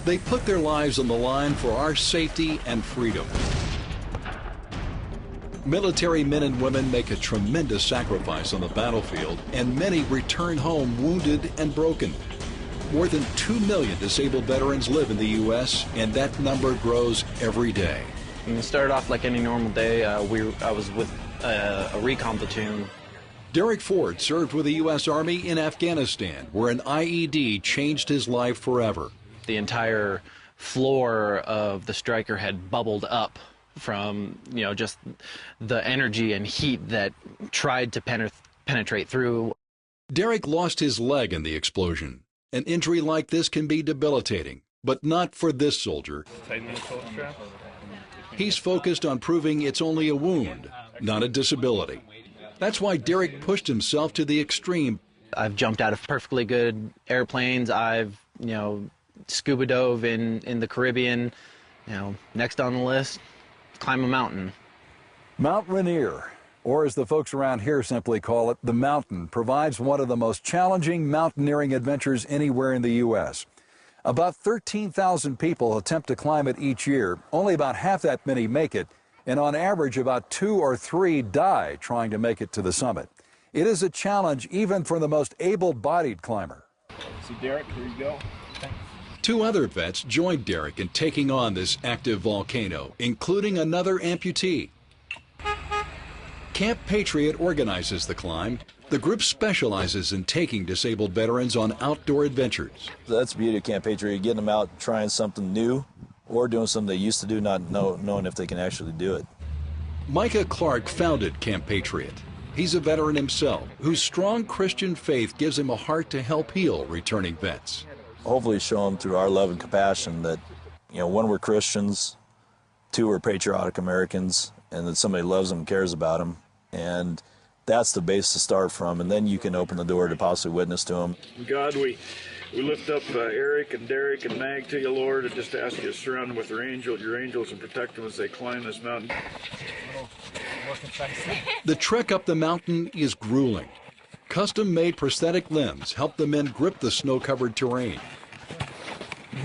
They put their lives on the line for our safety and freedom. Military men and women make a tremendous sacrifice on the battlefield, and many return home wounded and broken. More than 2 million disabled veterans live in the U.S., and that number grows every day. It started off like any normal day. I was with a recon platoon. Derek Ford served with the U.S. Army in Afghanistan, where an IED changed his life forever. The entire floor of the Stryker had bubbled up from, just the energy and heat that tried to penetrate through. Derek lost his leg in the explosion. An injury like this can be debilitating, but not for this soldier. He's focused on proving it's only a wound, not a disability. That's why Derek pushed himself to the extreme. I've jumped out of perfectly good airplanes. I've, scuba dove in the Caribbean. Next on the list, climb a mountain. Mount Rainier, or as the folks around here simply call it, the mountain, provides one of the most challenging mountaineering adventures anywhere in the U.S. About 13,000 people attempt to climb it each year. Only about half that many make it, and on average about 2 or 3 die trying to make it to the summit. It is a challenge even for the most able-bodied climber. So Derek, here you go. Thanks. 2 other vets joined Derek in taking on this active volcano, including another amputee. Camp Patriot organizes the climb. The group specializes in taking disabled veterans on outdoor adventures. That's the beauty of Camp Patriot, getting them out trying something new or doing something they used to do, not knowing if they can actually do it. Micah Clark founded Camp Patriot. He's a veteran himself, whose strong Christian faith gives him a heart to help heal returning vets. Hopefully show them through our love and compassion that, 1, we're Christians, 2, we're patriotic Americans, and that somebody loves them and cares about them. And that's the base to start from, and then you can open the door to possibly witness to them. God, we lift up Eric and Derek and Mag to you, Lord, and just ask you to surround them with your angels and protect them as they climb this mountain. The trek up the mountain is grueling. Custom-made prosthetic limbs help the men grip the snow-covered terrain.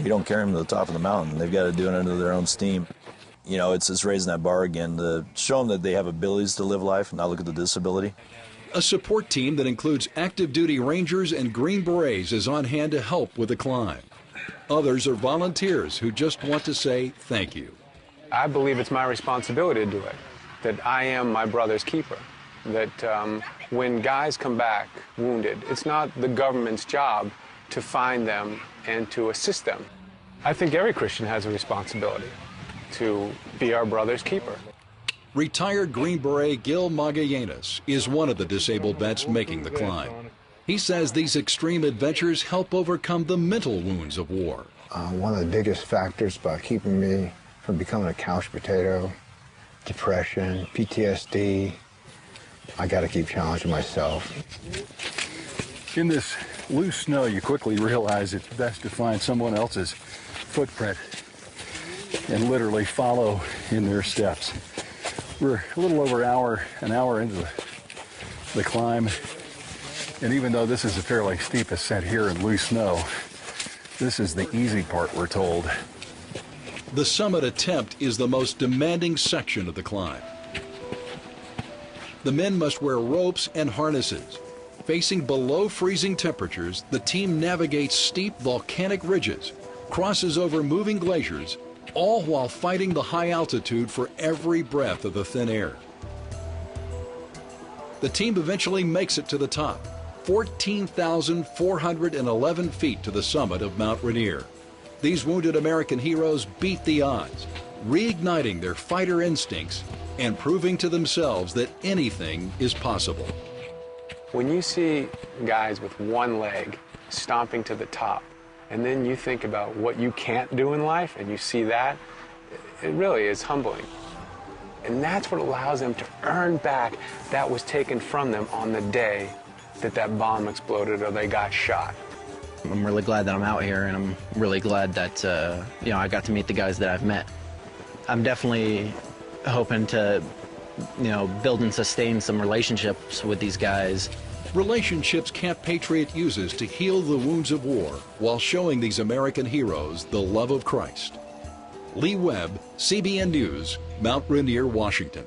You don't carry them to the top of the mountain. They've got to do it under their own steam. It's raising that bar again to show them that they have abilities to live life and not look at the disability. A support team that includes active duty Rangers and Green Berets is on hand to help with the climb. Others are volunteers who just want to say thank you. I believe it's my responsibility to do it, that I am my brother's keeper, that when guys come back wounded, it's not the government's job to find them and to assist them. I think every Christian has a responsibility to be our brother's keeper. Retired Green Beret Gil Magallanes is one of the disabled vets making the climb. He says these extreme adventures help overcome the mental wounds of war. One of the biggest factors about keeping me from becoming a couch potato, depression, PTSD, I got to keep challenging myself. In this loose snow, you quickly realize it's best to find someone else's footprint and literally follow in their steps. We're a little over an hour into the climb, and even though this is a fairly steep ascent here in loose snow, this is the easy part, we're told. The summit attempt is the most demanding section of the climb. The men must wear ropes and harnesses. Facing below freezing temperatures, the team navigates steep volcanic ridges, crosses over moving glaciers, all while fighting the high altitude for every breath of the thin air. The team eventually makes it to the top, 14,411 feet to the summit of Mount Rainier. These wounded American heroes beat the odds, reigniting their fighter instincts and proving to themselves that anything is possible. When you see guys with one leg stomping to the top, and then you think about what you can't do in life, and you see that, it really is humbling. And that's what allows them to earn back that was taken from them on the day that bomb exploded or they got shot. I'm really glad that I'm out here, and I'm really glad that I got to meet the guys that I've met. I'm definitely hoping to build and sustain some relationships with these guys relationships Camp Patriot uses to heal the wounds of war while showing these American heroes the love of Christ. Lee Webb, CBN News, Mount Rainier, Washington.